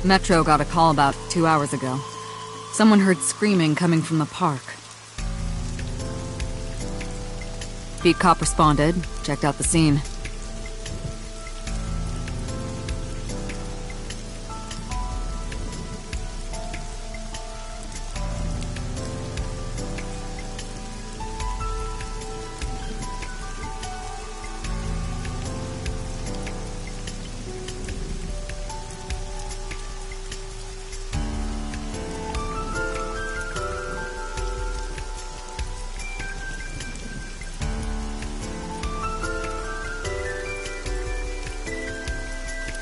Metro got a call about 2 hours ago. Someone heard screaming coming from the park. Beat cop responded, checked out the scene.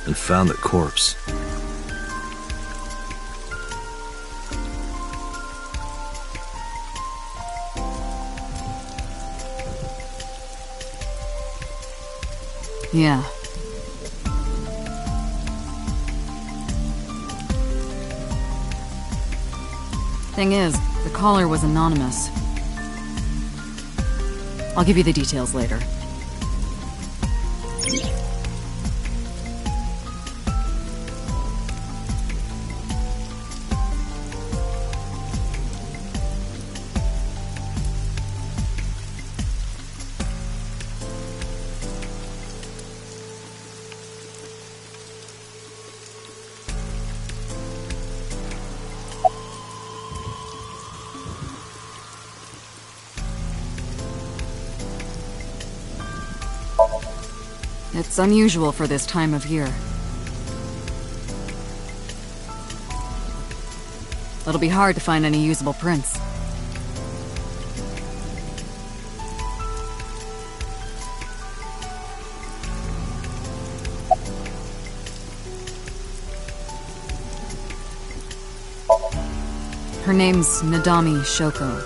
And found the corpse. Yeah. Thing is, the caller was anonymous. I'll give you the details later. It's unusual for this time of year. It'll be hard to find any usable prints. Her name's Nadami Shoko.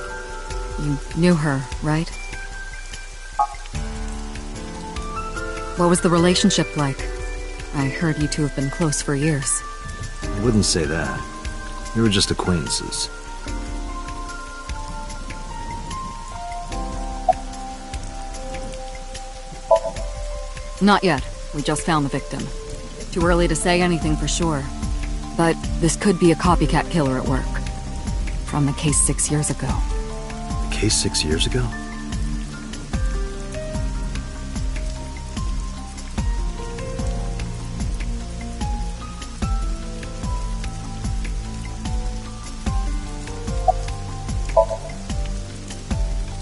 You knew her, right? What was the relationship like? I heard you two have been close for years. I wouldn't say that. We were just acquaintances. Not yet. We just found the victim. Too early to say anything for sure. But this could be a copycat killer at work. From the case 6 years ago. The case 6 years ago?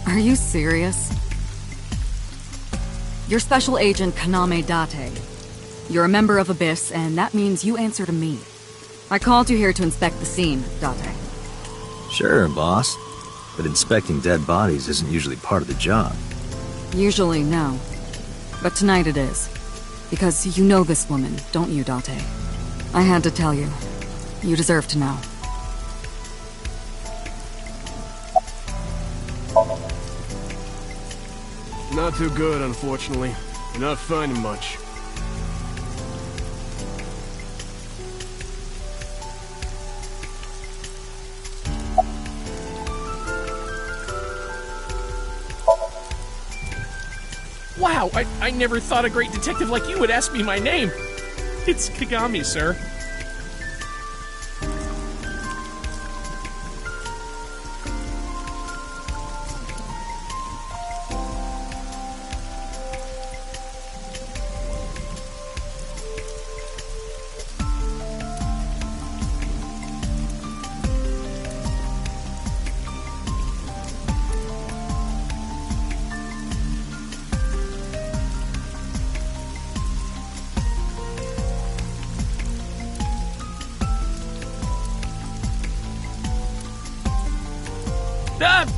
Are you serious? You're Special Agent Kaname Date. You're a member of Abyss, and that means you answer to me. I called you here to inspect the scene, Date. Sure, boss. But inspecting dead bodies isn't usually part of the job. Usually, no. But tonight it is. Because you know this woman, don't you, Date? I had to tell you. You deserve to know. Not too good, unfortunately. We're not finding much. Wow, I never thought a great detective like you would ask me my name. It's Kagami, sir.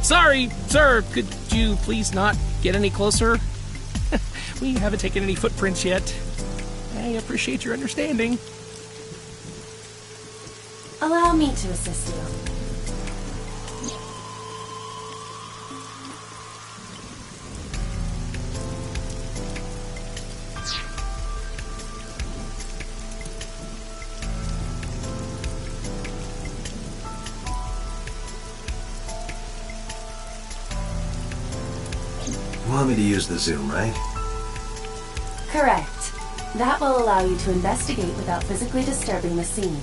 Sorry, sir. Could you please not get any closer? We haven't taken any footprints yet. I appreciate your understanding. Allow me to assist you. You want me to use the zoom, right? Correct. That will allow you to investigate without physically disturbing the scene.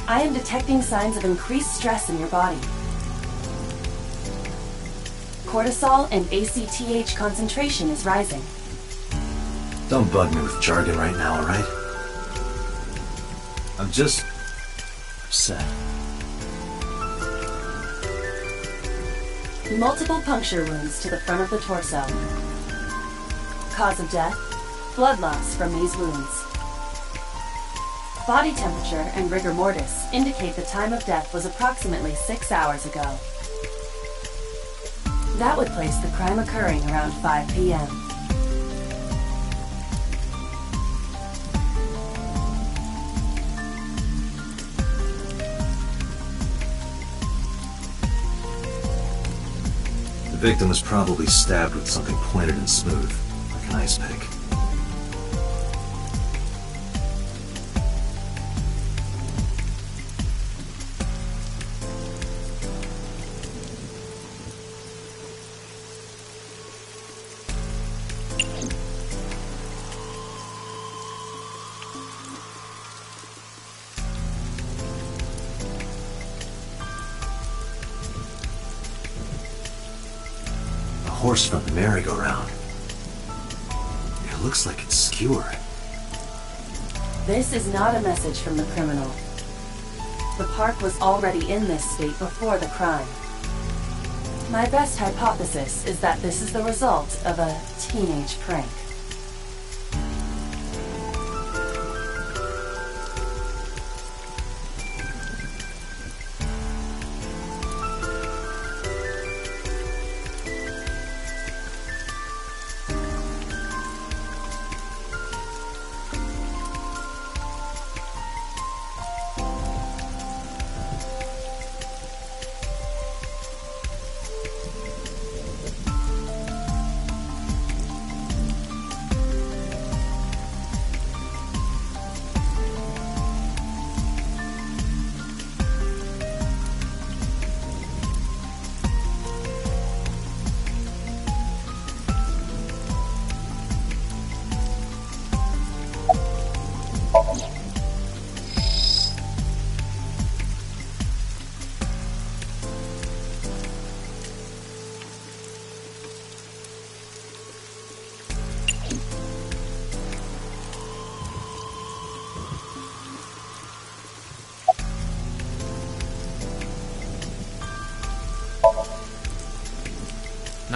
I am detecting signs of increased stress in your body. Cortisol and ACTH concentration is rising. Don't bug me with jargon right now, alright? I'm just upset. Multiple puncture wounds to the front of the torso. Cause of death, blood loss from these wounds. Body temperature and rigor mortis indicate the time of death was approximately 6 hours ago. That would place the crime occurring around 5 p.m. The victim was probably stabbed with something pointed and smooth, like an ice pick. Horse from the merry-go-round. It looks like it's skewered. This is not a message from the criminal. The park was already in this state before the crime. My best hypothesis is that this is the result of a teenage prank.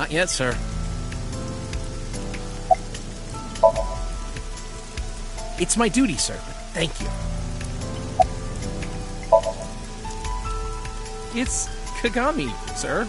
Not yet, sir. It's my duty, sir, but thank you. It's Kagami, sir.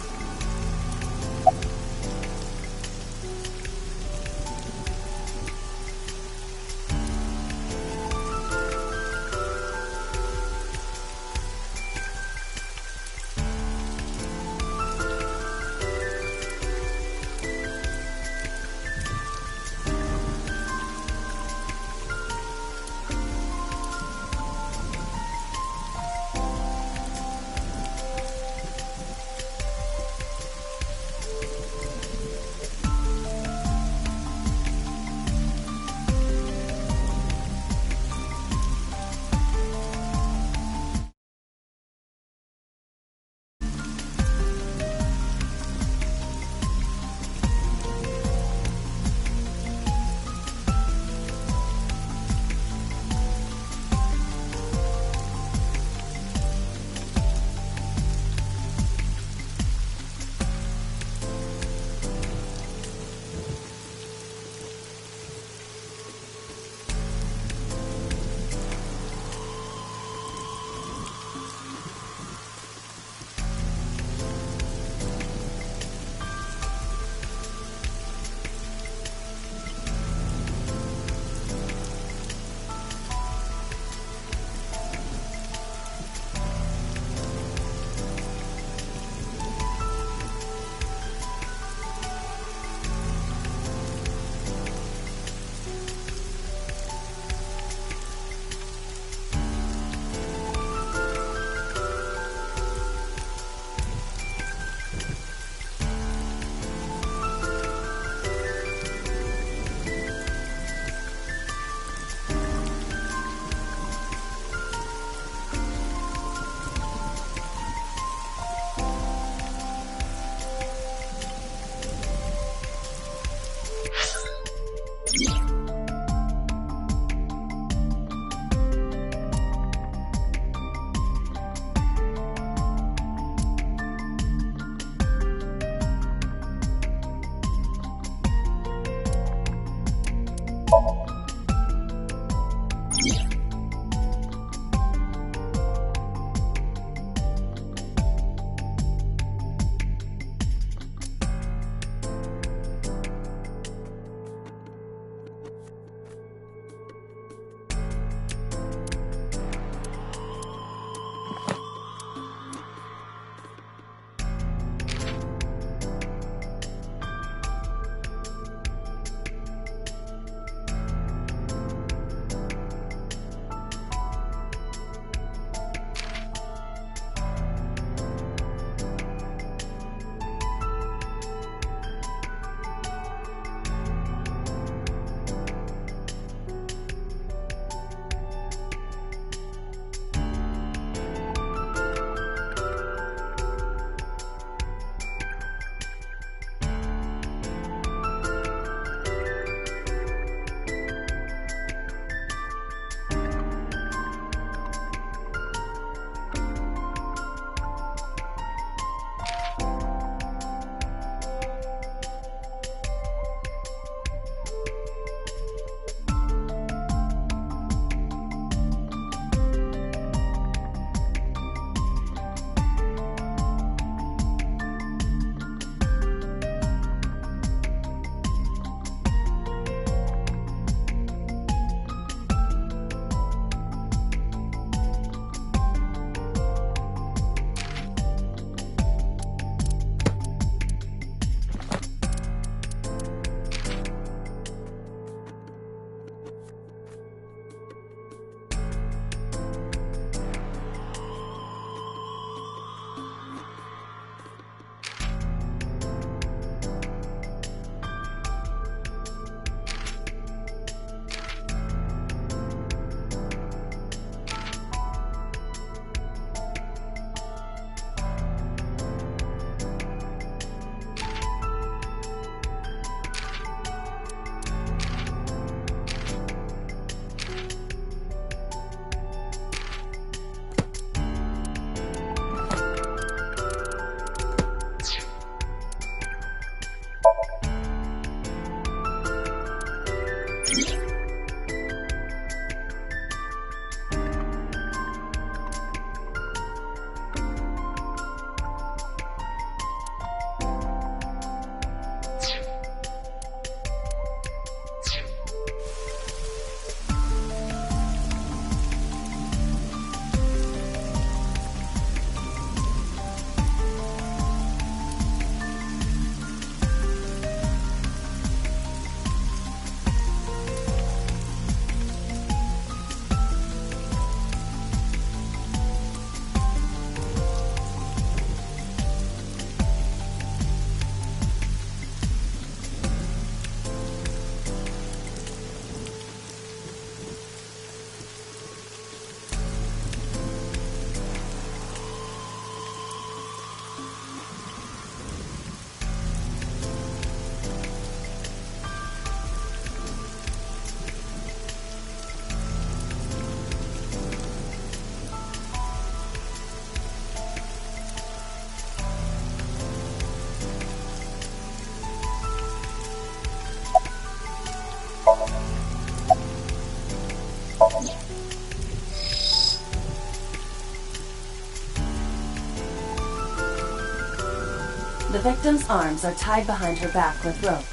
victim's arms are tied behind her back with rope.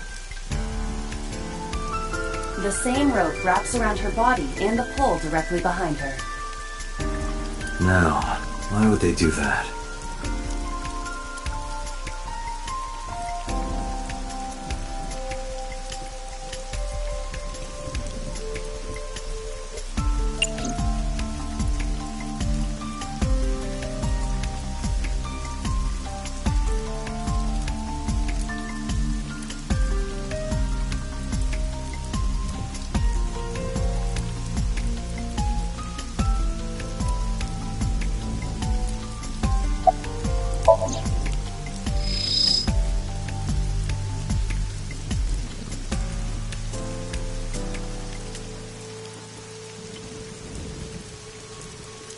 The same rope wraps around her body and the pole directly behind her. Now, why would they do that?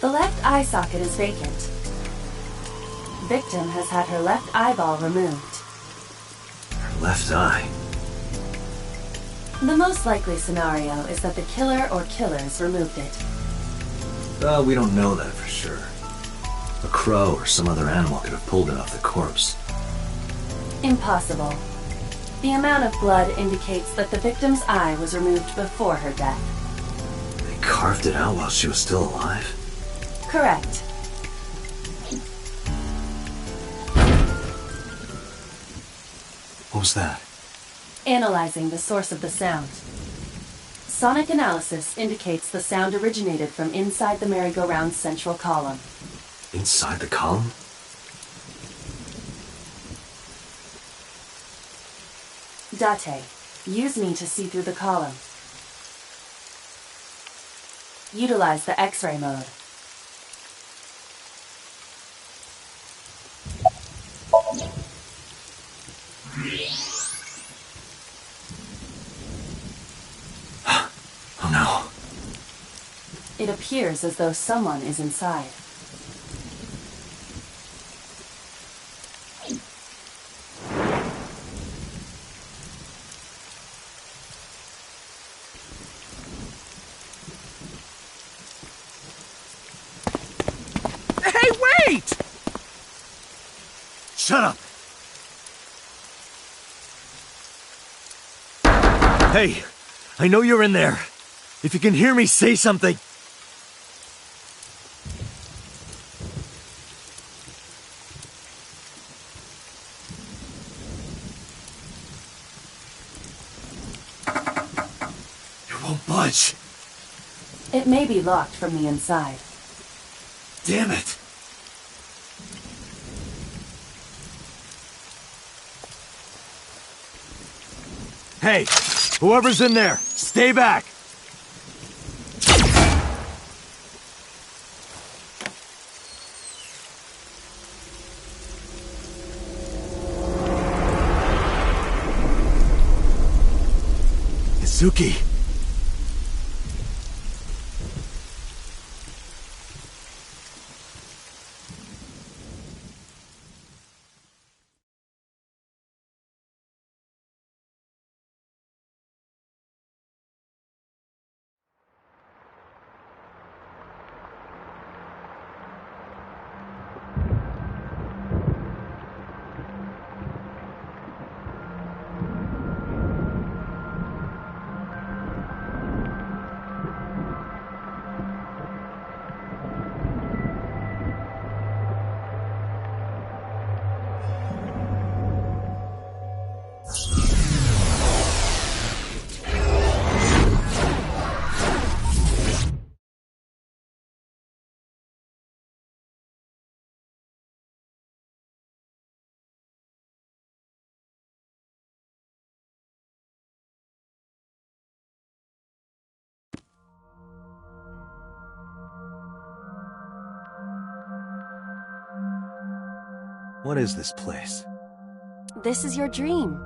The left eye socket is vacant. Victim has had her left eyeball removed. Her left eye. The most likely scenario is that the killer or killers removed it. Well, we don't know that for sure. A crow or some other animal could have pulled it off the corpse. Impossible. The amount of blood indicates that the victim's eye was removed before her death. They carved it out while she was still alive? Correct. What was that? Analyzing the source of the sound. Sonic analysis indicates the sound originated from inside the merry-go-round's central column. Inside the column? Date, use me to see through the column. Utilize the X-ray mode. Oh no. It appears as though someone is inside. Hey, wait! Shut up! Hey, I know you're in there. If you can hear me, say something. You won't budge. It may be locked from the inside. Damn it. Hey, whoever's in there, stay back. Izuki. What is this place? This is your dream.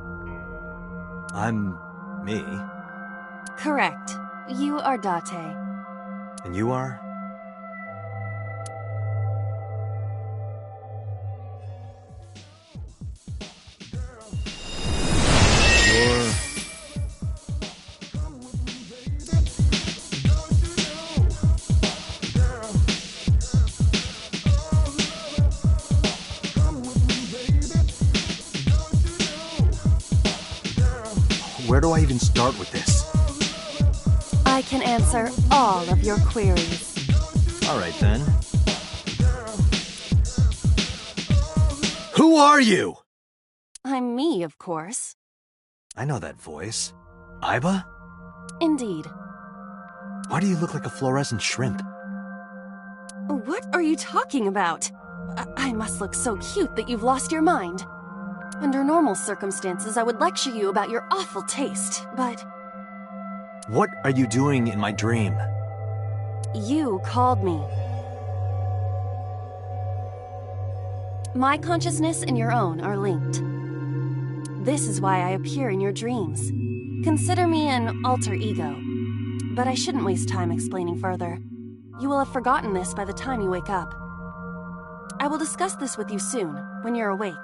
I'm me. Correct. You are Date. And you are? Where do I even start with this? I can answer all of your queries. Alright then. Who are you? I'm me, of course. I know that voice. Aiba? Indeed. Why do you look like a fluorescent shrimp? What are you talking about? I must look so cute that you've lost your mind. Under normal circumstances, I would lecture you about your awful taste, but... What are you doing in my dream? You called me. My consciousness and your own are linked. This is why I appear in your dreams. Consider me an alter ego. But I shouldn't waste time explaining further. You will have forgotten this by the time you wake up. I will discuss this with you soon, when you're awake.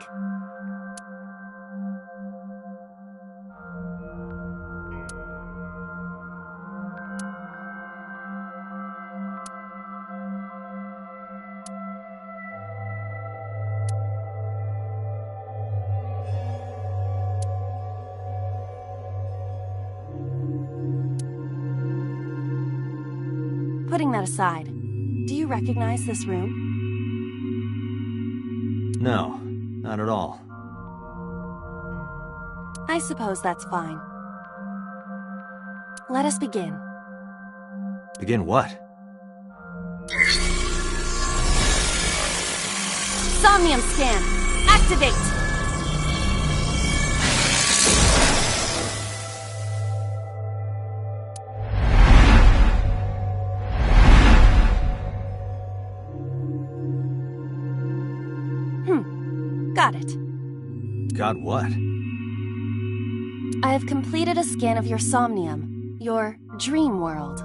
Putting that aside, do you recognize this room? No, not at all. I suppose that's fine. Let us begin. Begin what? Somnium scan! Activate! Got it. Got what? I have completed a scan of your somnium, your dream world.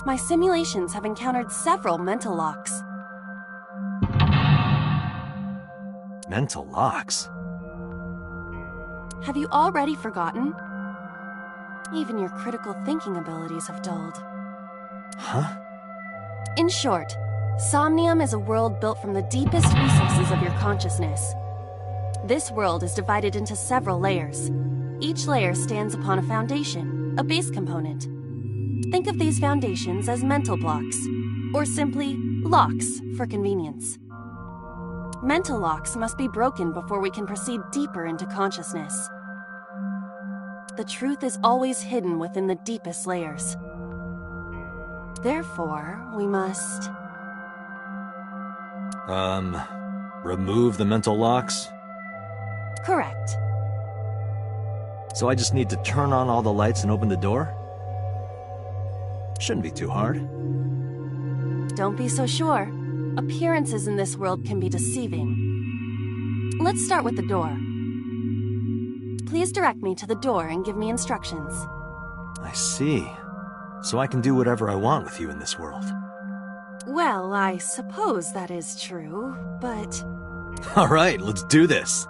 My simulations have encountered several mental locks. Mental locks? Have you already forgotten? Even your critical thinking abilities have dulled. Huh? In short, Somnium is a world built from the deepest resources of your consciousness. This world is divided into several layers. Each layer stands upon a foundation, a base component. Think of these foundations as mental blocks, or simply locks for convenience. Mental locks must be broken before we can proceed deeper into consciousness. The truth is always hidden within the deepest layers. Therefore, we must... remove the mental locks? Correct. So I just need to turn on all the lights and open the door? Shouldn't be too hard. Don't be so sure. Appearances in this world can be deceiving. Let's start with the door. Please direct me to the door and give me instructions. I see. So I can do whatever I want with you in this world. Well, I suppose that is true, but... Alright, let's do this.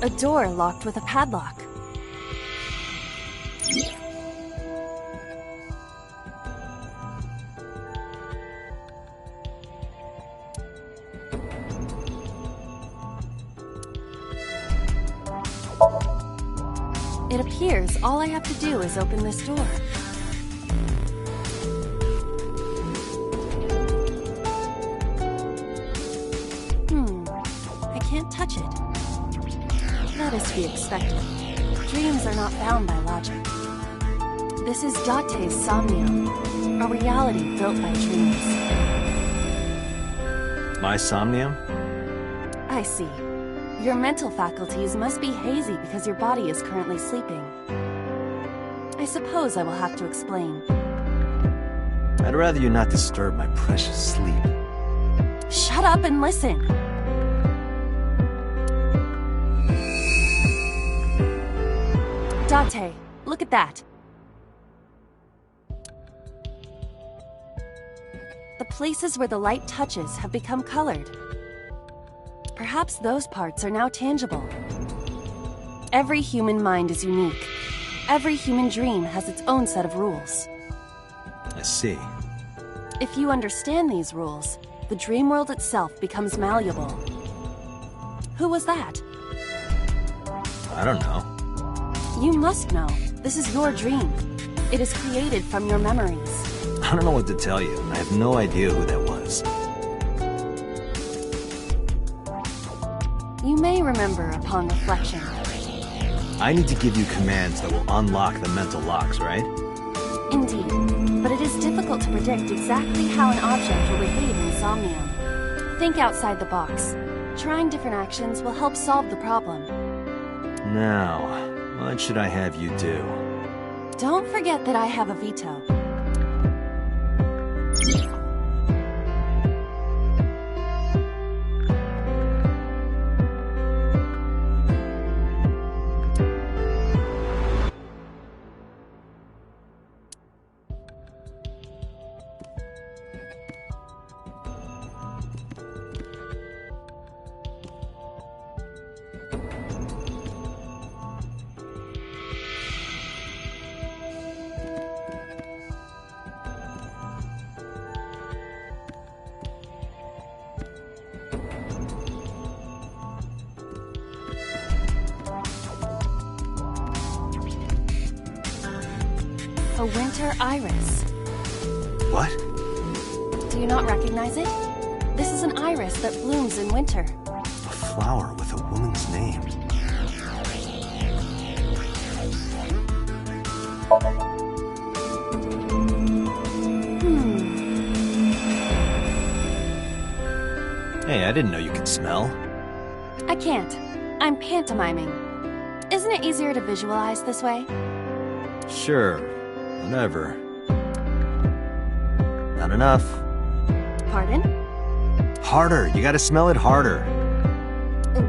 A door locked with a padlock. It appears all I have to do is open this door. I can't touch it. That is to be expected. Dreams are not bound by logic. This is Date's Somnium, a reality built by dreams. My Somnium? I see. Your mental faculties must be hazy because your body is currently sleeping. I suppose I will have to explain. I'd rather you not disturb my precious sleep. Shut up and listen. Date, look at that. The places where the light touches have become colored. Perhaps those parts are now tangible. Every human mind is unique. Every human dream has its own set of rules. I see. If you understand these rules, the dream world itself becomes malleable. Who was that? I don't know. You must know. This is your dream. It is created from your memories. I don't know what to tell you. I have no idea who that was. You may remember upon reflection. I need to give you commands that will unlock the mental locks, right? Indeed, but it is difficult to predict exactly how an object will behave in Somnium. Think outside the box. Trying different actions will help solve the problem. Now, what should I have you do? Don't forget that I have a veto. A winter iris. What? Do you not recognize it? This is an iris that blooms in winter. A flower with a woman's name. Hey, I didn't know you could smell. I can't. I'm pantomiming. Isn't it easier to visualize this way? Sure, whatever. Not enough. Pardon? Harder, you gotta smell it harder.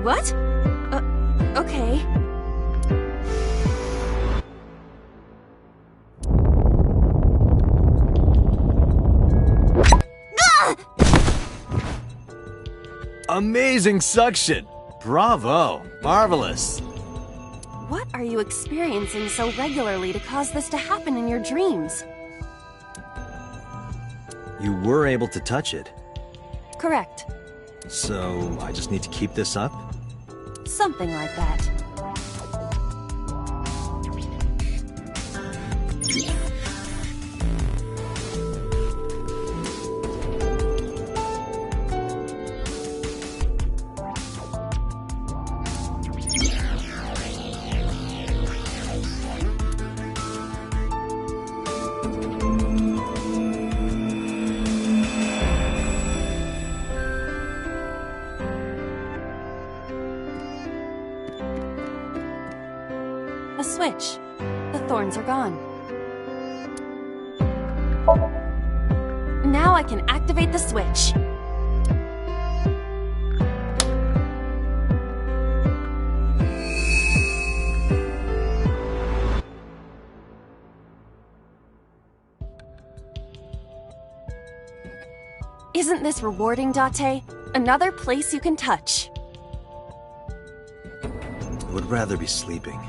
What? Okay. Amazing suction! Bravo! Marvelous! What are you experiencing so regularly to cause this to happen in your dreams? You were able to touch it. Correct. So, I just need to keep this up? Something like that. A switch. The thorns are gone. Now I can activate the switch. Isn't this rewarding, Date? Another place you can touch. I would rather be sleeping.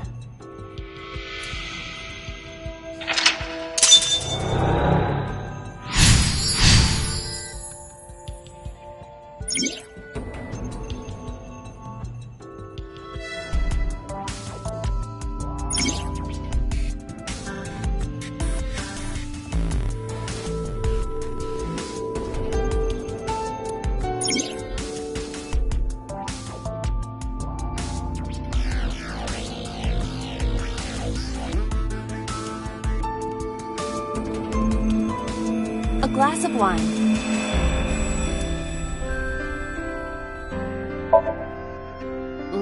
A glass of wine.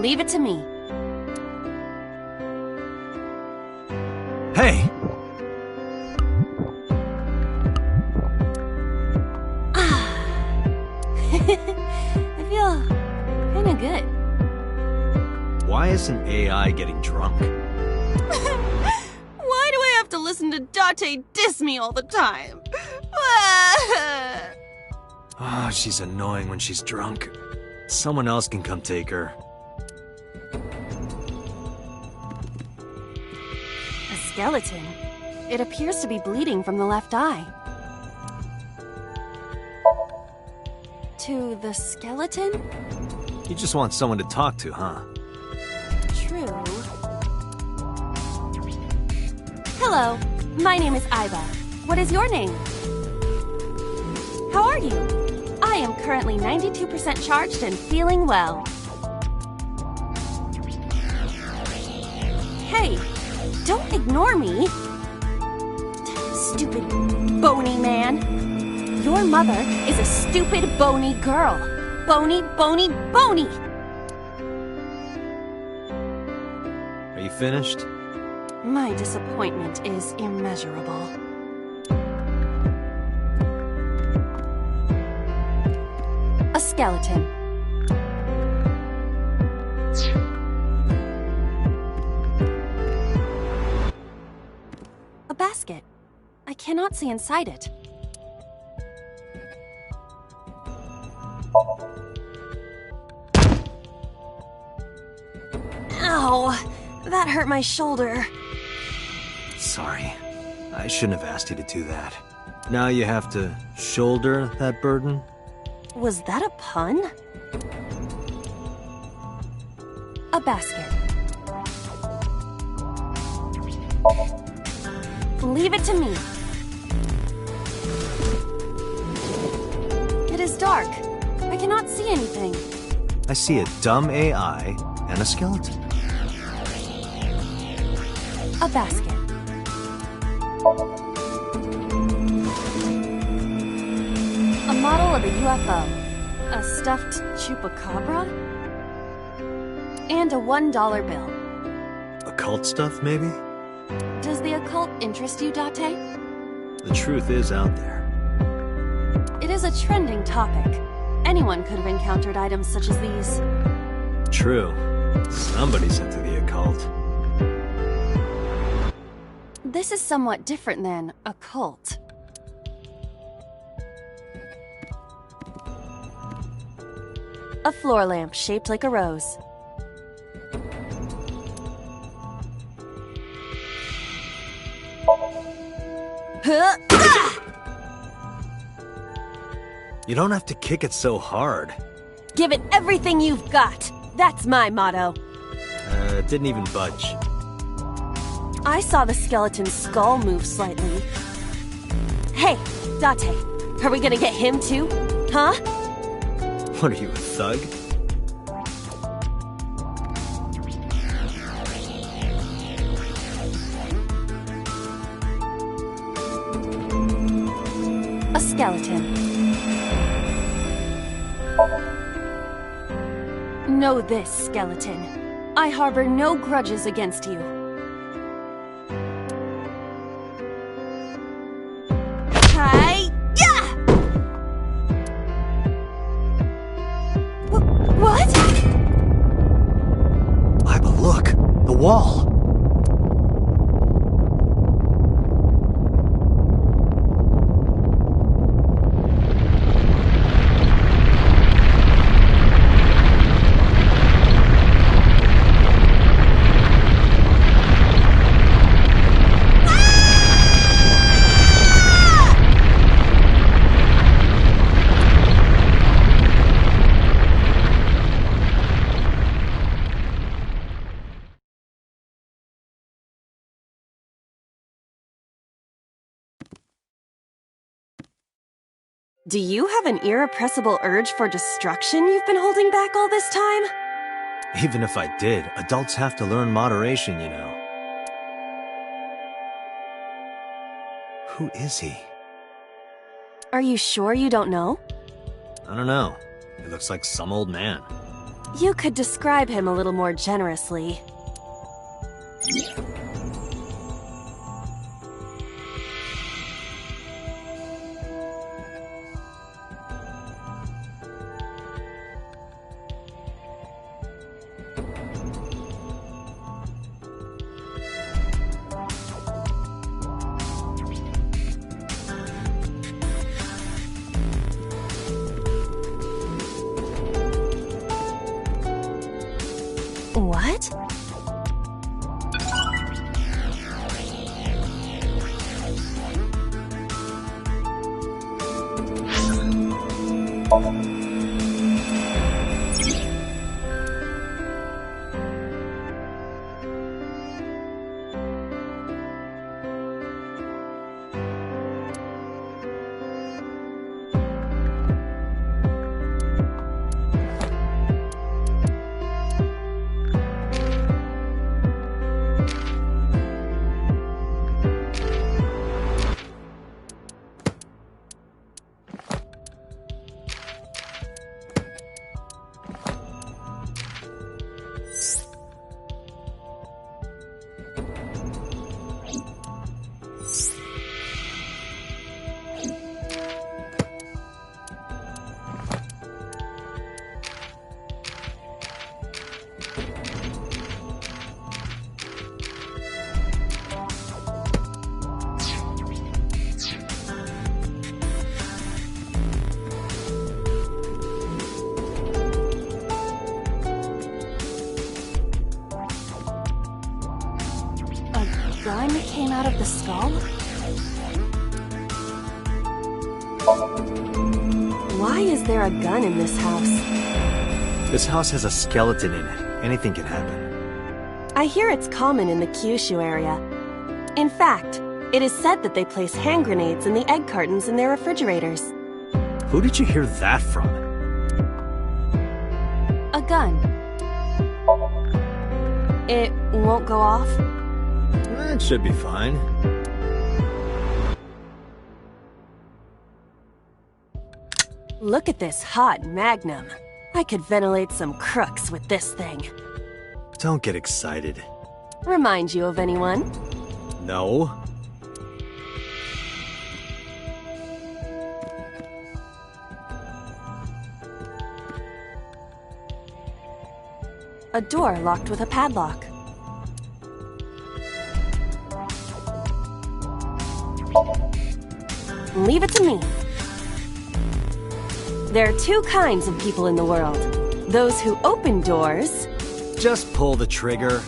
Leave it to me. Hey! good. Why isn't AI getting drunk? Why do I have to listen to Date diss me all the time? Oh, she's annoying when she's drunk. Someone else can come take her. A skeleton. It appears to be bleeding from the left eye. To the skeleton? You just want someone to talk to, huh? True. Hello, my name is Aiba. What is your name? How are you? I am currently 92% charged and feeling well. Hey, don't ignore me. Stupid bony man. Your mother is a stupid bony girl. Bony, bony, bony! Are you finished? My disappointment is immeasurable. A skeleton. A basket. I cannot see inside it. Ow! That hurt my shoulder. Sorry. I shouldn't have asked you to do that. Now you have to shoulder that burden? Was that a pun? A basket. Leave it to me. It is dark. I cannot see anything. I see a dumb AI and a skeleton. A basket. A model of a UFO. A stuffed chupacabra. And a $1 bill. Occult stuff, maybe? Does the occult interest you, Date? The truth is out there. It is a trending topic. Anyone could have encountered items such as these. True. Somebody's into the occult. This is somewhat different than a cult. A floor lamp shaped like a rose. You don't have to kick it so hard. Give it everything you've got. That's my motto. It didn't even budge. I saw the skeleton's skull move slightly. Hey, Date, are we gonna get him too? Huh? What are you, a thug? A skeleton. Know this, skeleton. I harbor no grudges against you. Hi-ya! What? Aiba, look! The wall! Do you have an irrepressible urge for destruction you've been holding back all this time? Even if I did, adults have to learn moderation, you know. Who is he? Are you sure you don't know? I don't know. He looks like some old man. You could describe him a little more generously. Gun came out of the skull? Why is there a gun in this house? This house has a skeleton in it. Anything can happen. I hear it's common in the Kyushu area. In fact, it is said that they place hand grenades in the egg cartons in their refrigerators. Who did you hear that from? A gun. It won't go off? It should be fine. Look at this hot magnum. I could ventilate some crooks with this thing. Don't get excited. Remind you of anyone? No. A door locked with a padlock. Leave it to me. There are two kinds of people in the world. Those who open doors. Just pull the trigger.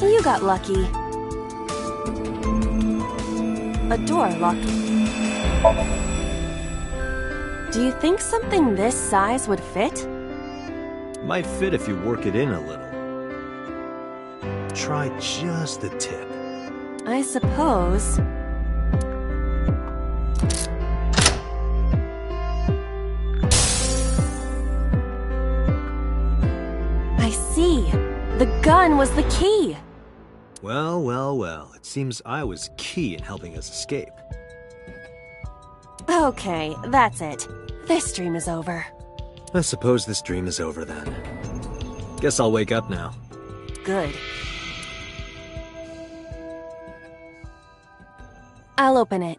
You got lucky. A door locked. Do you think something this size would fit? Might fit if you work it in a little. Try just the tip. I suppose. I see. The gun was the key. Well, well, well. It seems I was key in helping us escape. Okay, that's it. This dream is over. I suppose this dream is over then. Guess I'll wake up now. Good. I'll open it.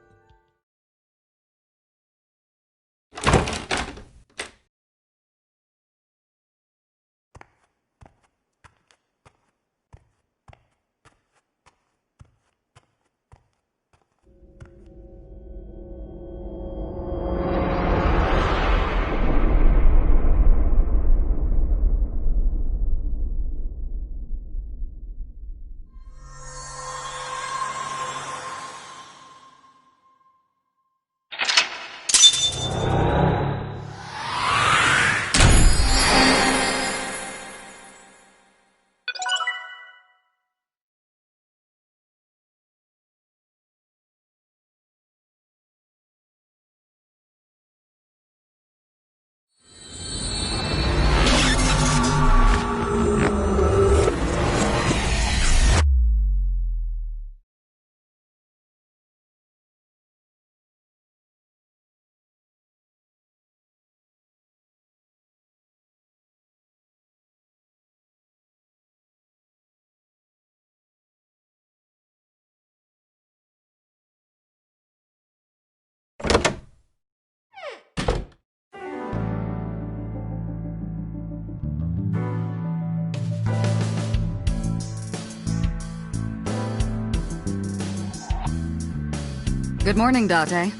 Good morning, Date.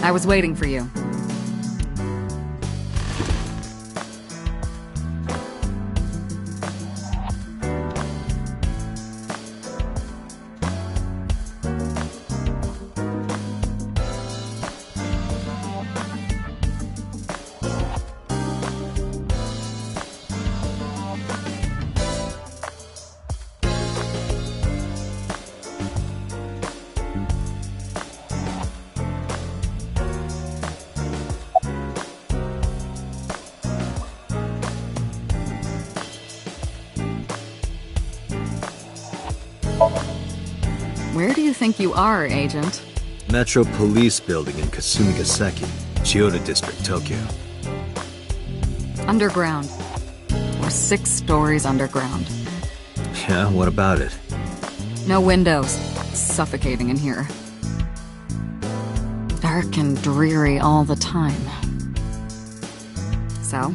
I was waiting for you. Where do you think you are, Agent? Metro Police Building in Kasumigaseki, Chiyoda District, Tokyo. Underground. We're 6 stories underground. Yeah, what about it? No windows. Suffocating in here. Dark and dreary all the time. So,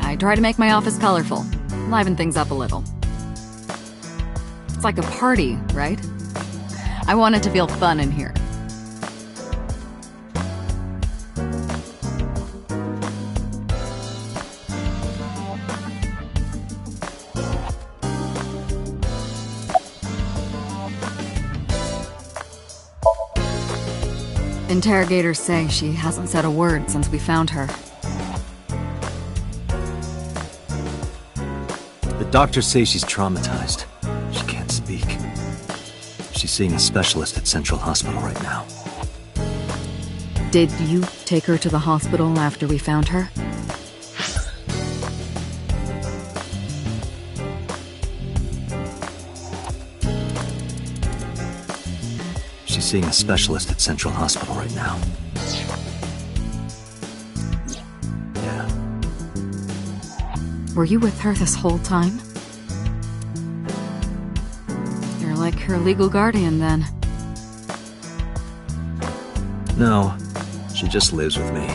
I try to make my office colorful, liven things up a little. It's like a party, right? I want it to feel fun in here. Interrogators say she hasn't said a word since we found her. The doctors say she's traumatized. She can't speak. She's seeing a specialist at Central Hospital right now. Did you take her to the hospital after we found her? She's seeing a specialist at Central Hospital right now. Yeah. Were you with her this whole time? You're like her legal guardian, then. No, she just lives with me.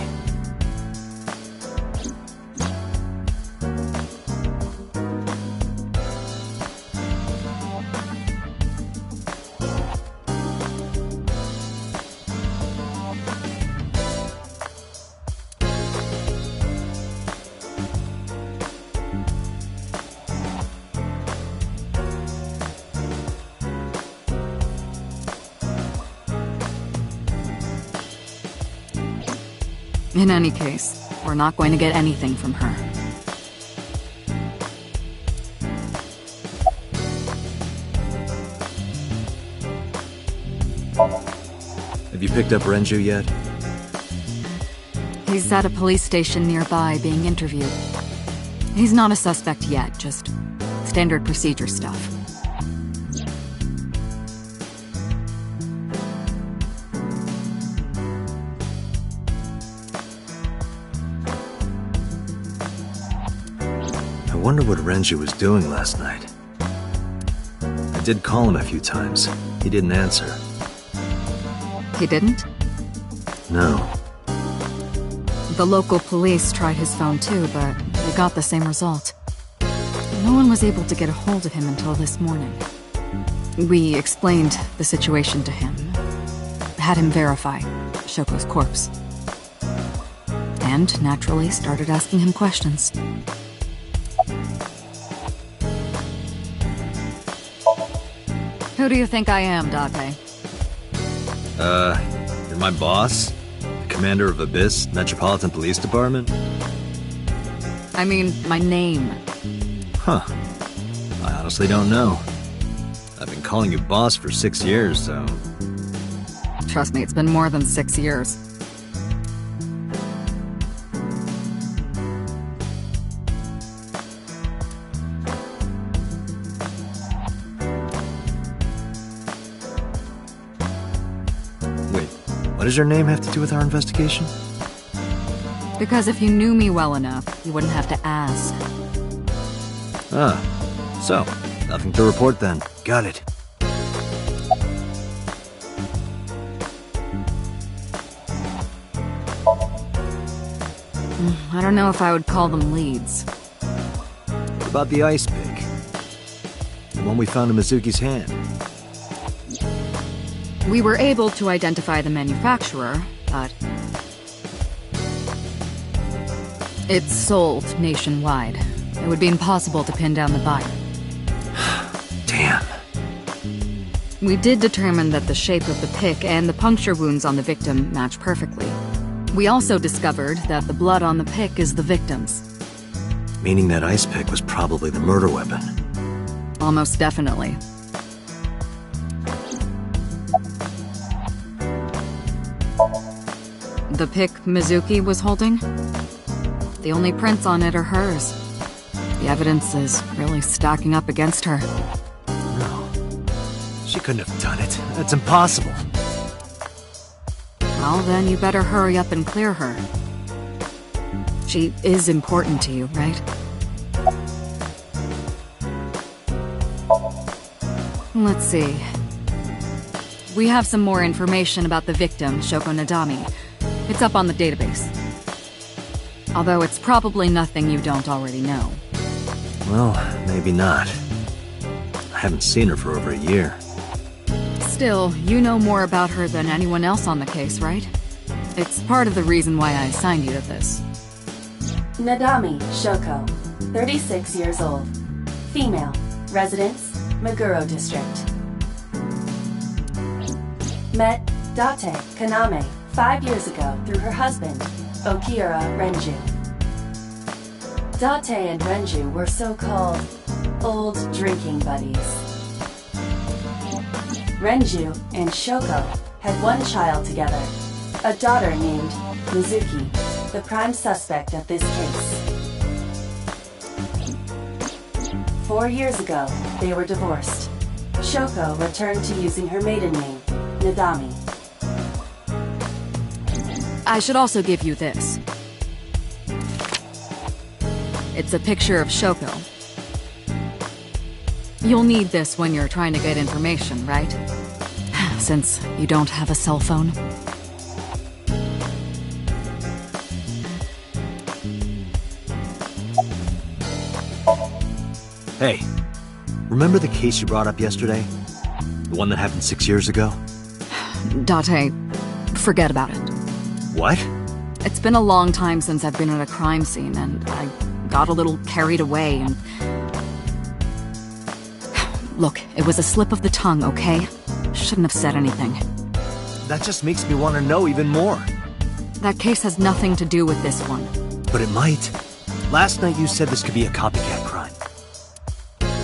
In any case, we're not going to get anything from her. Have you picked up Renju yet? He's at a police station nearby being interviewed. He's not a suspect yet, just standard procedure stuff. I wonder what Renju was doing last night. I did call him a few times. He didn't answer. He didn't? No. The local police tried his phone too, but they got the same result. No one was able to get a hold of him until this morning. We explained the situation to him. Had him verify Shoko's corpse. And naturally started asking him questions. Who do you think I am, Date? You're my boss? The commander of Abyss Metropolitan Police Department? I mean, my name. Huh. I honestly don't know. I've been calling you boss for 6 years, so... Trust me, it's been more than 6 years. Wait, what does your name have to do with our investigation? Because if you knew me well enough, you wouldn't have to ask. Ah, so, nothing to report then. Got it. I don't know if I would call them leads. What about the ice pick? The one we found in Mizuki's hand. We were able to identify the manufacturer, but... it's sold nationwide. It would be impossible to pin down the buyer. Damn. We did determine that the shape of the pick and the puncture wounds on the victim match perfectly. We also discovered that the blood on the pick is the victim's. Meaning that ice pick was probably the murder weapon. Almost definitely. The pick Mizuki was holding? The only prints on it are hers. The evidence is really stacking up against her. No. She couldn't have done it. That's impossible. Well, then you better hurry up and clear her. She is important to you, right? Let's see. We have some more information about the victim, Shoko Nadami. It's up on the database. Although it's probably nothing you don't already know. Well, maybe not. I haven't seen her for over a year. Still, you know more about her than anyone else on the case, right? It's part of the reason why I assigned you to this. Nadami Shoko, 36 years old. Female. Residence, Meguro District. Met Date Kaname 5 years ago through her husband, Okira Renju. Date and Renju were so-called old drinking buddies. Renju and Shoko had one child together, a daughter named Mizuki, the prime suspect of this case. 4 years ago, they were divorced. Shoko returned to using her maiden name, Nadami. I should also give you this. It's a picture of Shoko. You'll need this when you're trying to get information, right? Since you don't have a cell phone. Hey, remember the case you brought up yesterday? The one that happened 6 years ago? Date, forget about it. What? It's been a long time since I've been at a crime scene, and I got a little carried away and... Look, it was a slip of the tongue, okay? Shouldn't have said anything. That just makes me want to know even more. That case has nothing to do with this one. But it might. Last night you said this could be a copycat crime.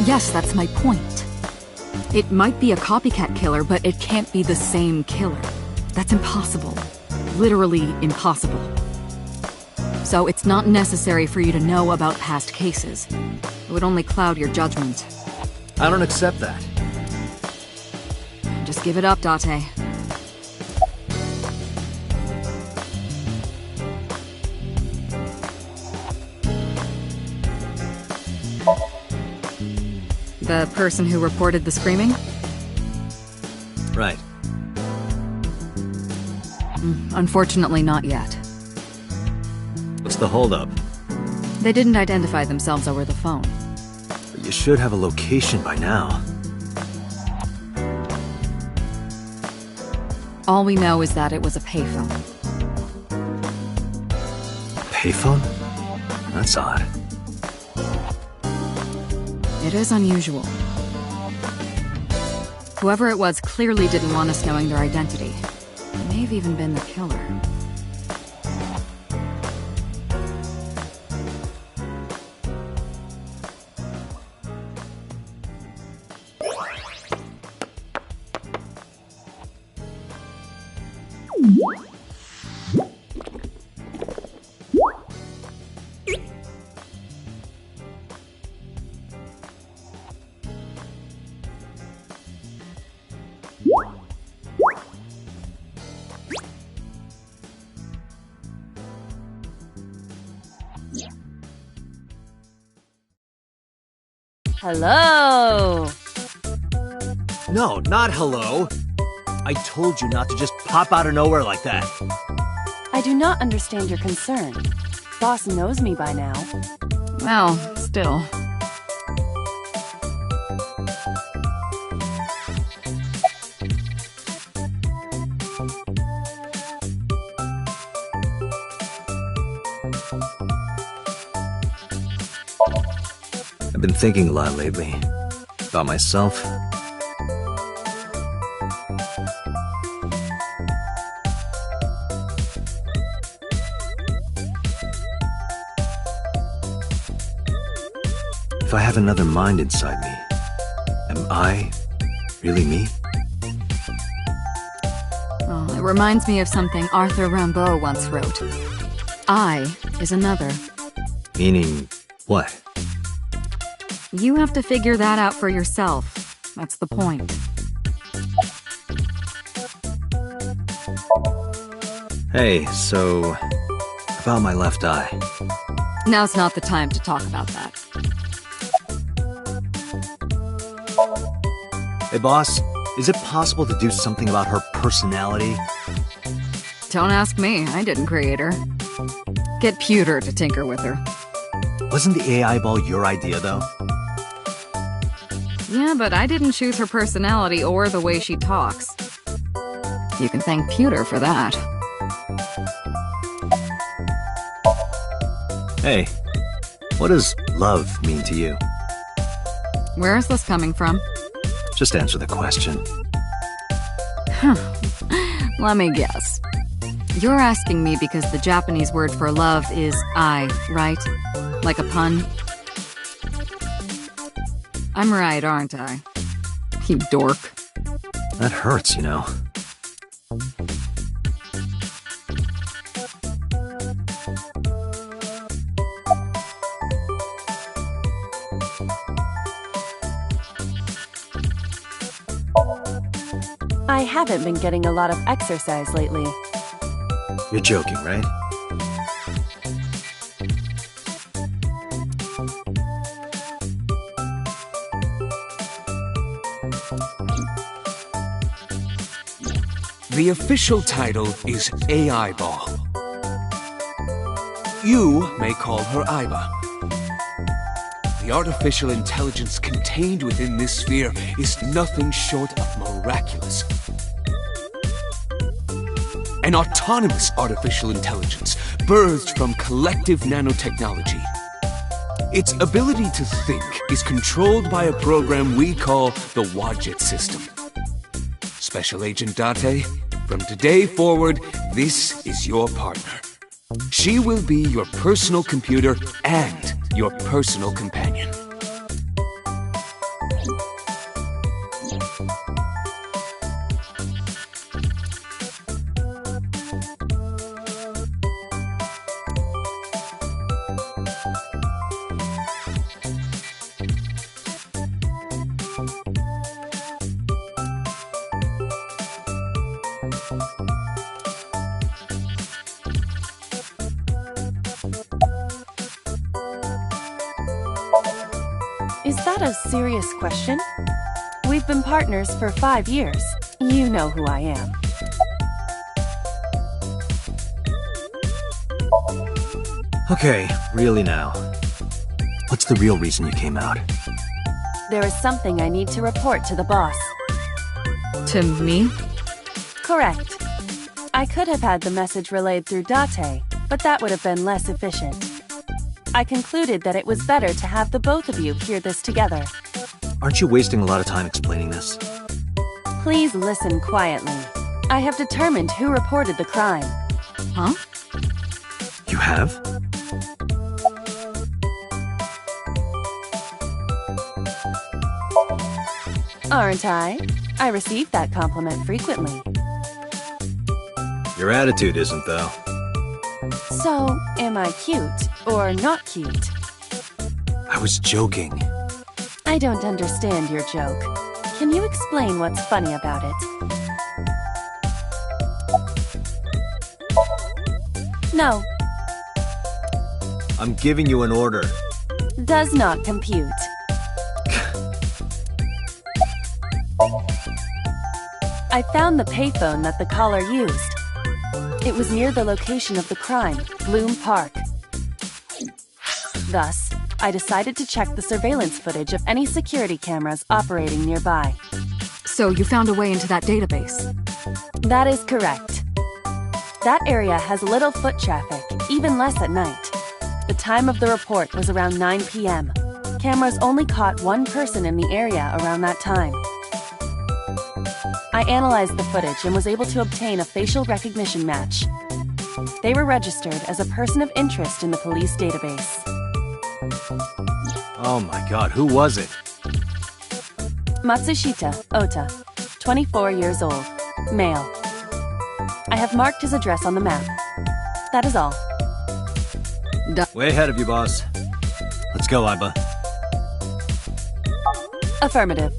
Yes, that's my point. It might be a copycat killer, but it can't be the same killer. That's impossible. Literally impossible. So it's not necessary for you to know about past cases. It would only cloud your judgment. I don't accept that. Just give it up, Date. The person who reported the screaming? Right. Unfortunately, not yet. What's the holdup? They didn't identify themselves over the phone. But you should have a location by now. All we know is that it was a payphone. Payphone? That's odd. It is unusual. Whoever it was clearly didn't want us knowing their identity. It may have even been the killer. Hello! No, not hello. I told you not to just pop out of nowhere like that. I do not understand your concern. Boss knows me by now. Well, still. I've been thinking a lot lately. About myself. If I have another mind inside me, am I really me? Oh, it reminds me of something Arthur Rimbaud once wrote. I is another. Meaning what? You have to figure that out for yourself. That's the point. Hey, so... about my left eye. Now's not the time to talk about that. Hey, boss, is it possible to do something about her personality? Don't ask me, I didn't create her. Get Pewter to tinker with her. Wasn't the AI ball your idea, though? Yeah, but I didn't choose her personality or the way she talks. You can thank Pewter for that. Hey, what does love mean to you? Where is this coming from? Just answer the question. Let me guess. You're asking me because the Japanese word for love is ai, right? Like a pun? I'm right, aren't I? You dork. That hurts, you know. I haven't been getting a lot of exercise lately. You're joking, right? The official title is AI Ball. You may call her Aiba. The artificial intelligence contained within this sphere is nothing short of miraculous. An autonomous artificial intelligence birthed from collective nanotechnology. Its ability to think is controlled by a program we call the Wadjet system. Special Agent Date, from today forward, this is your partner. She will be your personal computer and your personal companion. Is that a serious question? We've been partners for 5 years. You know who I am. Okay, really now. What's the real reason you came out? There is something I need to report to the boss. To me? Correct. I could have had the message relayed through Date, but that would have been less efficient. I concluded that it was better to have the both of you hear this together. Aren't you wasting a lot of time explaining this? Please listen quietly. I have determined who reported the crime. Huh? You have? Aren't I? I receive that compliment frequently. Your attitude isn't, though. So, am I cute or not cute? I was joking. I don't understand your joke. Can you explain what's funny about it? No, I'm giving you an order. does not compute. I found the payphone that the caller used. It was near the location of the crime, Bloom Park. Thus, I decided to check the surveillance footage of any security cameras operating nearby. So you found a way into that database? That is correct. That area has little foot traffic, even less at night. The time of the report was around 9 p.m. Cameras only caught one person in the area around that time. I analyzed the footage and was able to obtain a facial recognition match. They were registered as a person of interest in the police database. Oh my god, who was it? Matsushita Ota, 24 years old, male. I have marked his address on the map. That is all. Way ahead of you, boss. Let's go, Aiba. Affirmative.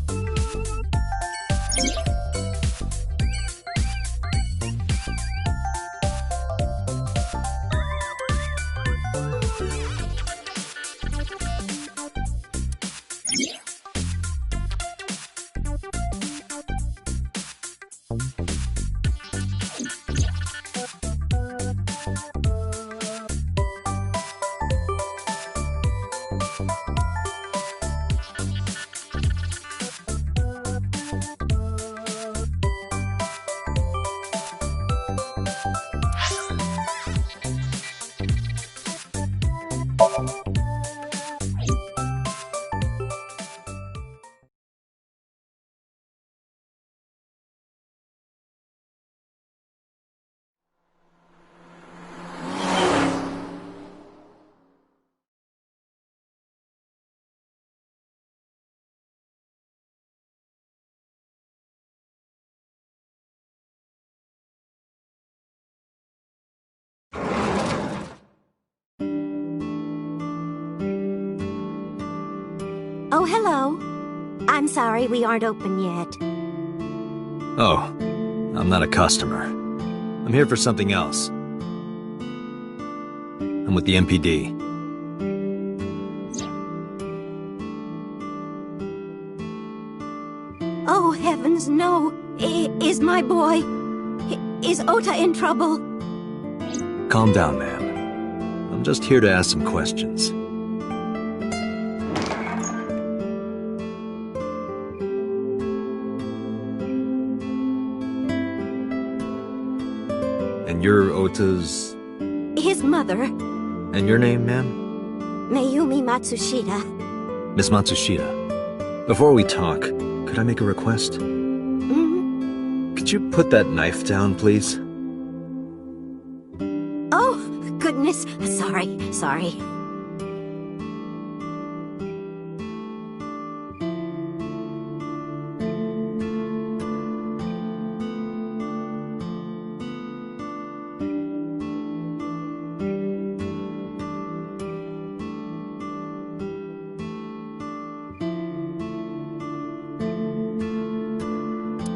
Oh, hello. I'm sorry we aren't open yet. Oh, I'm not a customer. I'm here for something else. I'm with the MPD. Oh, heavens, no. Is my boy... Is Ota in trouble? Calm down, ma'am. I'm just here to ask some questions. And you're Ota's... His mother, And your name, ma'am? Mayumi Matsushita. Miss Matsushita. Before we talk, could I make a request? Could you put that knife down, please? Oh, goodness. Sorry.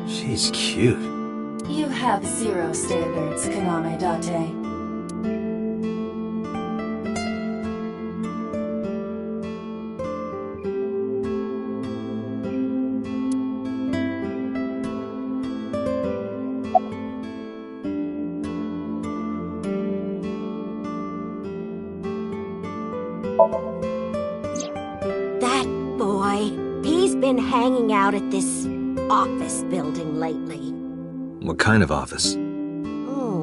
She's cute. You have zero standards, Kaname Date. That boy, he's been hanging out at this office building lately. What kind of office? Oh,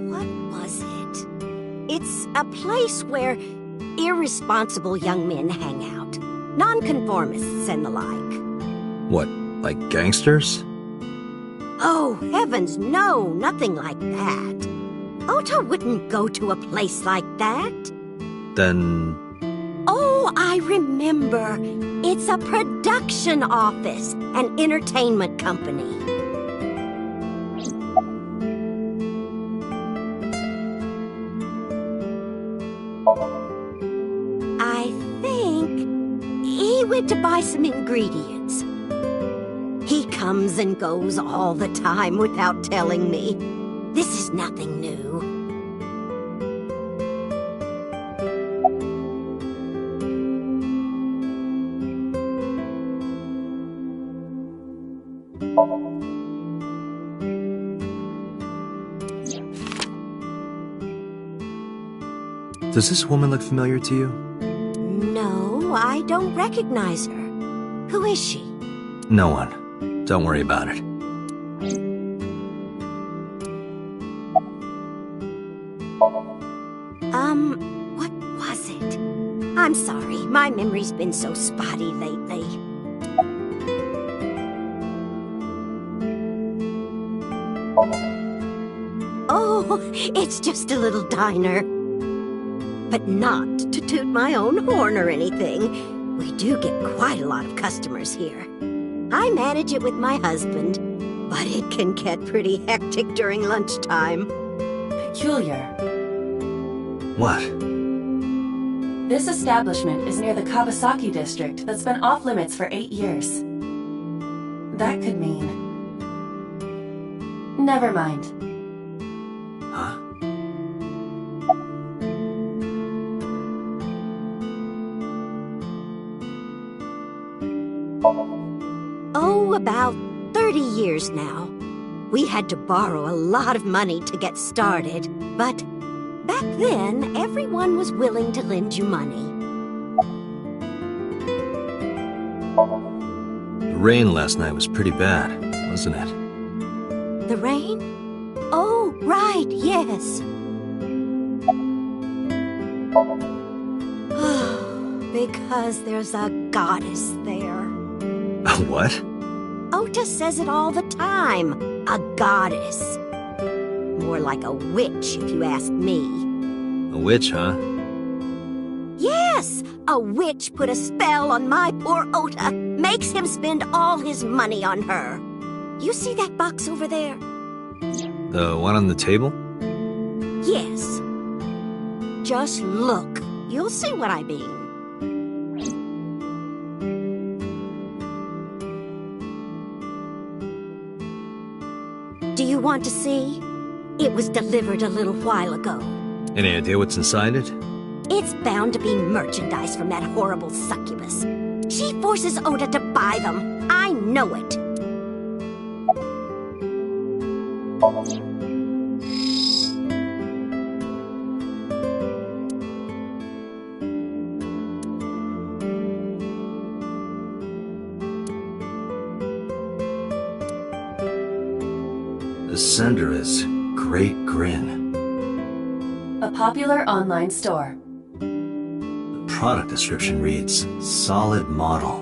what was it? It's a place where irresponsible young men hang out. Nonconformists and the like. What, like gangsters? Oh, heavens, no, nothing like that. Ota wouldn't go to a place like that. Then... Oh, I remember. It's a production office, an entertainment company. I think he went to buy some ingredients. He comes and goes all the time without telling me. This is nothing new. Does this woman look familiar to you? No, I don't recognize her. Who is she? No one. Don't worry about it. What was it? I'm sorry, my memory's been so spotty lately. Oh, it's just a little diner. But not to toot my own horn or anything. We do get quite a lot of customers here. I manage it with my husband, but it can get pretty hectic during lunchtime. Peculiar. What? This establishment is near the Kawasaki district that's been off limits for 8 years. That could mean... Never mind. Huh? Oh, about 30 years now. We had to borrow a lot of money to get started, but back then, everyone was willing to lend you money. The rain last night was pretty bad, wasn't it? The rain? Oh, right, yes. Because there's a goddess there. A what? Ota says it all the time. A goddess. More like a witch, if you ask me. A witch, huh? Yes! A witch put a spell on my poor Ota. Makes him spend all his money on her. You see that box over there? The one on the table? Yes. Just look. You'll see what I mean. Do you want to see? It was delivered a little while ago. Any idea what's inside it? It's bound to be merchandise from that horrible succubus. She forces Ota to buy them. I know it. The sender is Great Grin. A popular online store. The product description reads, solid model.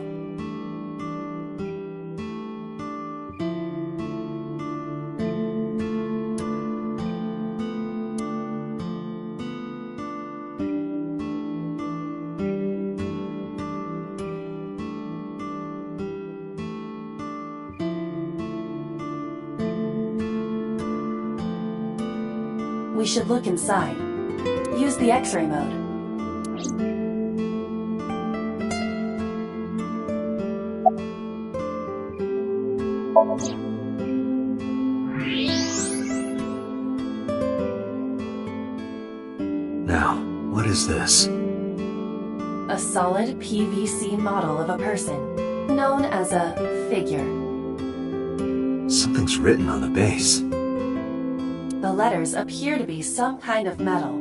We should look inside. Use the X-ray mode. Now, what is this? A solid PVC model of a person, known as a figure. Something's written on the base. The letters appear to be some kind of metal.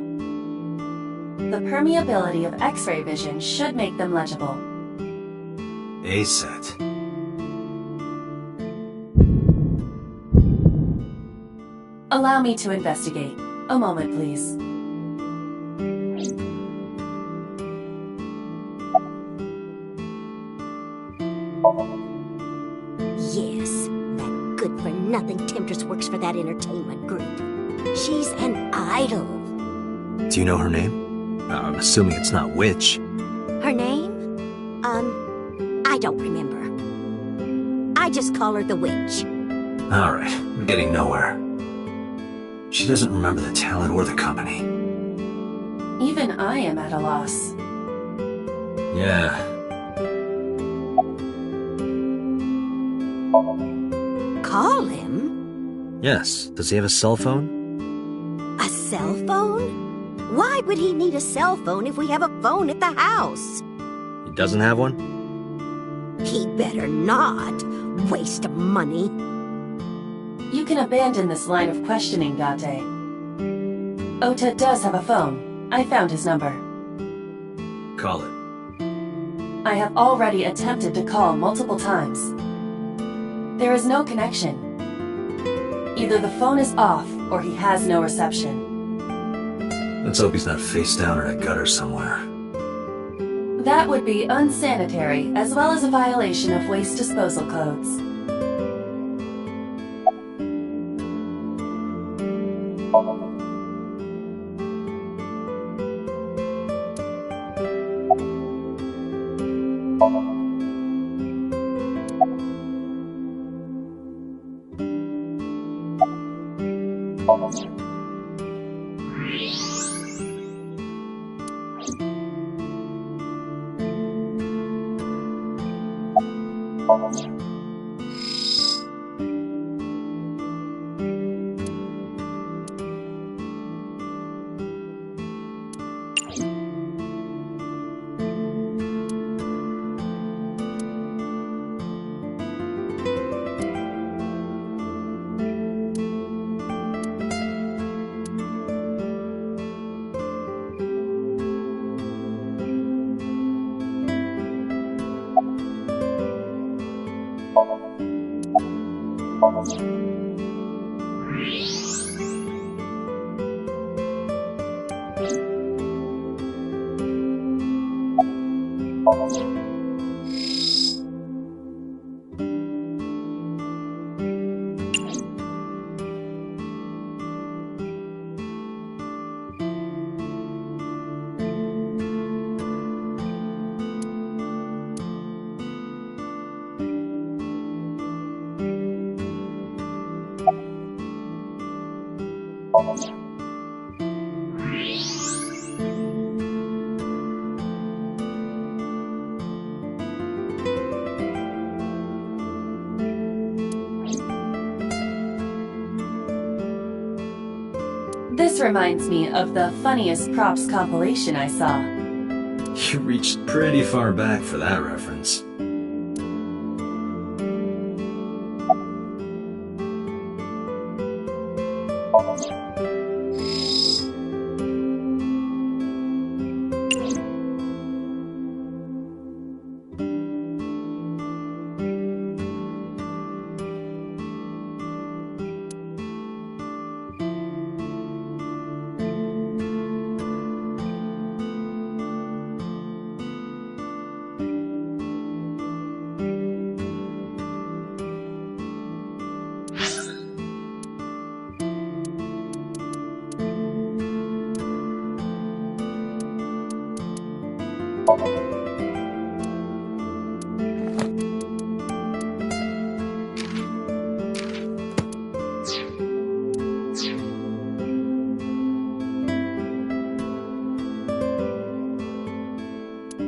The permeability of X-ray vision should make them legible. A-set. Allow me to investigate. A moment, please. Yes, that good-for-nothing temptress works for that entertainment group. She's an idol. Do you know her name? I'm assuming it's not Witch. Her name? I don't remember. I just call her the Witch. Alright, we're getting nowhere. She doesn't remember the talent or the company. Even I am at a loss. Yeah. Call him? Yes. Does he have a cell phone? A cell phone? Why would he need a cell phone if we have a phone at the house? He doesn't have one? He better not. Waste of money. You can abandon this line of questioning, Date. Ota does have a phone. I found his number. Call it. I have already attempted to call multiple times. There is no connection. Either the phone is off, or he has no reception. Let's hope he's not face down in a gutter somewhere. That would be unsanitary, as well as a violation of waste disposal codes. This reminds me of the funniest props compilation I saw. You reached pretty far back for that reference.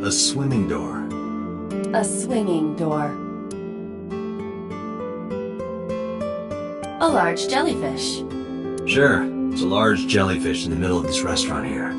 A swimming door. A swinging door. A large jellyfish. Sure, it's a large jellyfish in the middle of this restaurant here.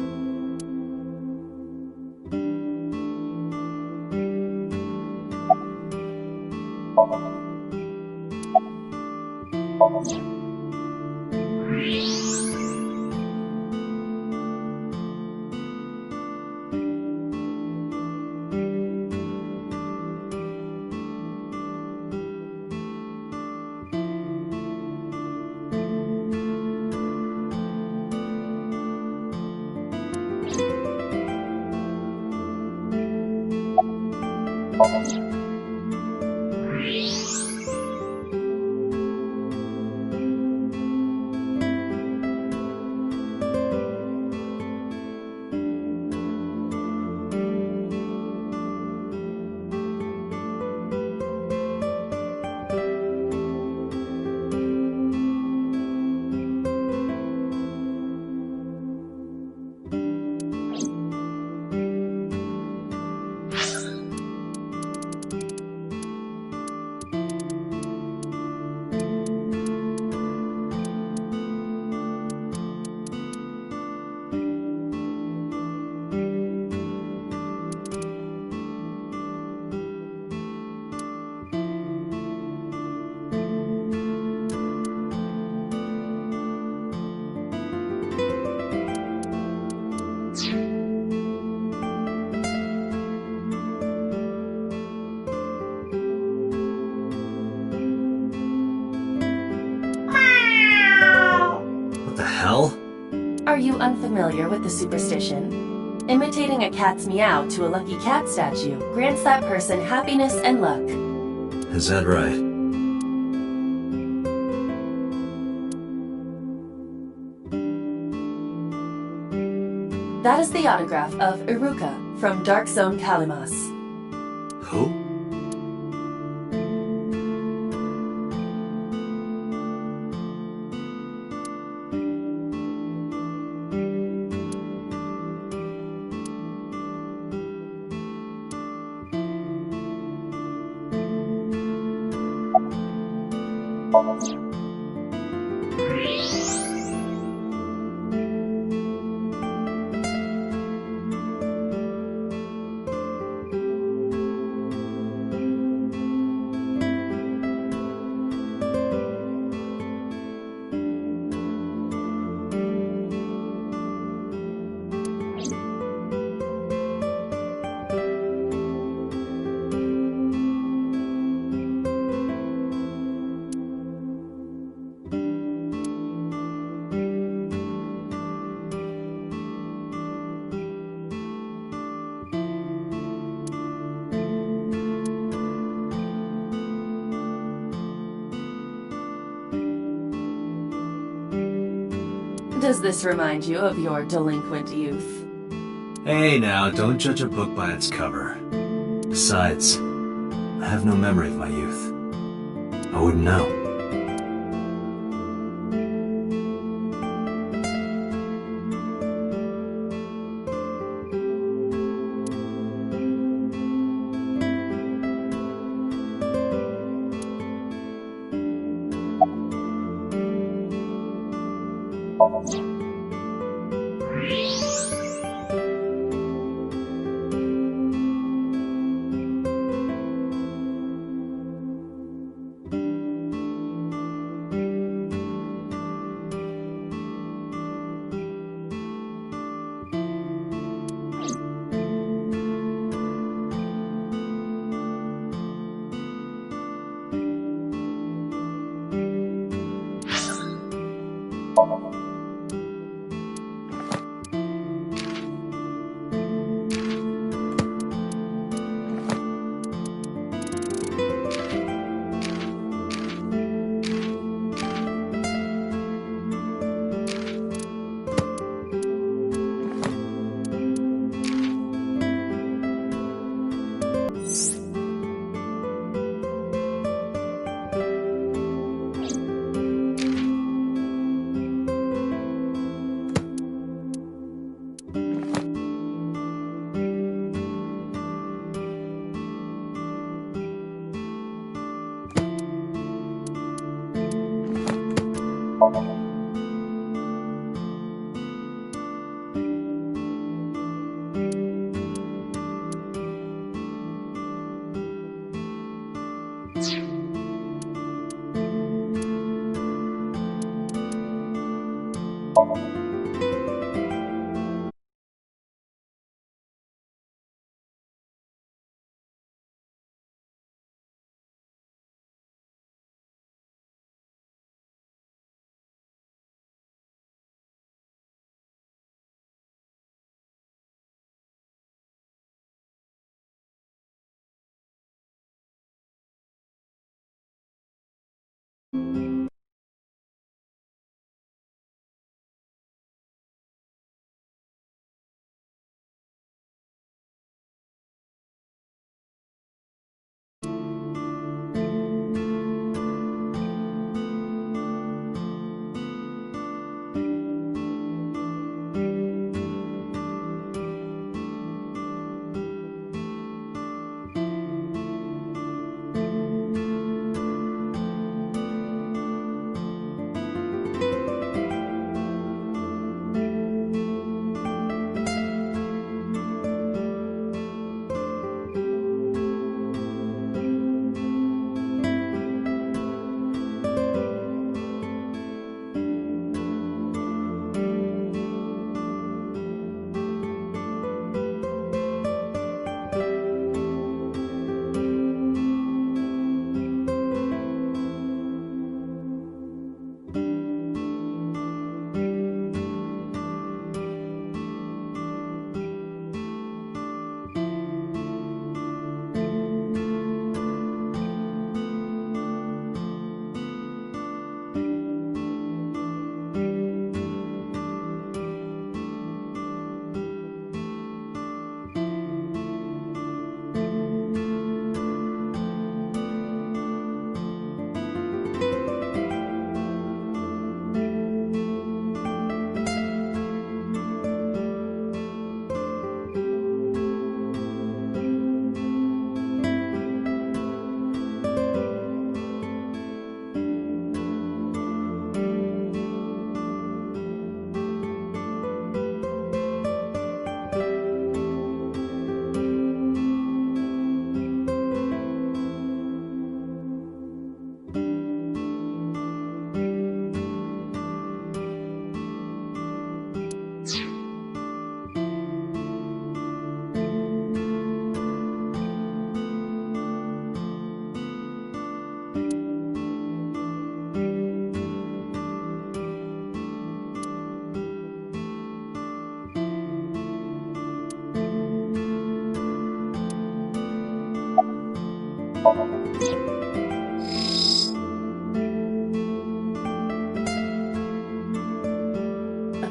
Are you unfamiliar with the superstition? Imitating a cat's meow to a lucky cat statue grants that person happiness and luck. Is that right? That is the autograph of Iruka from Dark Zone Kalimas. Who? Does this remind you of your delinquent youth? Hey now, don't judge a book by its cover. Besides, I have no memory of my youth. I wouldn't know.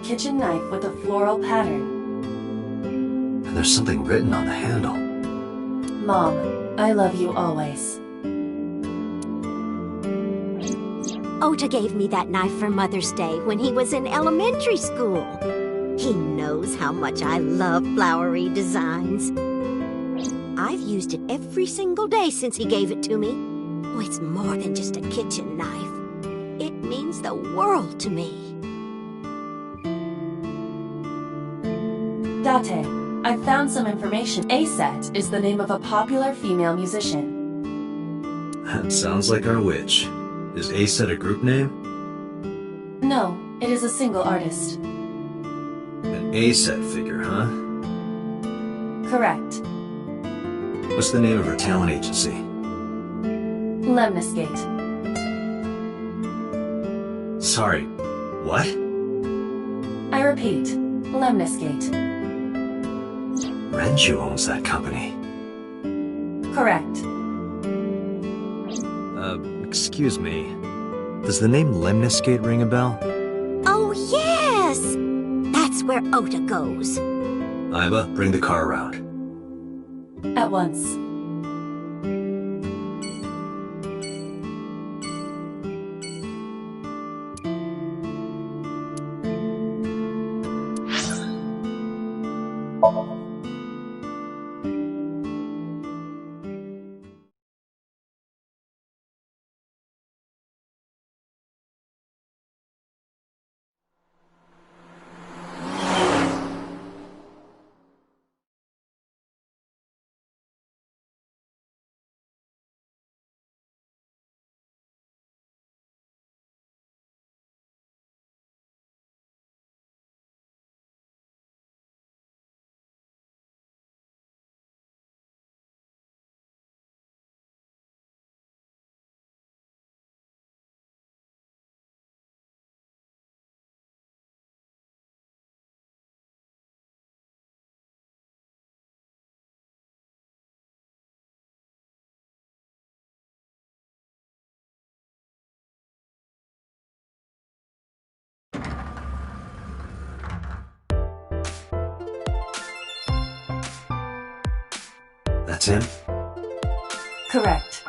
kitchen knife with a floral pattern. And there's something written on the handle. Mom, I love you always. Ota gave me that knife for Mother's Day when he was in elementary school. He knows how much I love flowery designs. I've used it every single day since he gave it to me. Oh, it's more than just a kitchen knife. It means the world to me. Date, I've found some information. Aset is the name of a popular female musician. That sounds like our witch. Is Aset a group name? No, it is a single artist. An Aset figure, huh? Correct. What's the name of her talent agency? Lemniscate. Sorry, what? I repeat, Lemniscate. Renju owns that company. Correct. Excuse me. Does the name Lemniscate ring a bell? Oh, yes! That's where Ota goes. Iba, bring the car around. At once. That's him? Correct.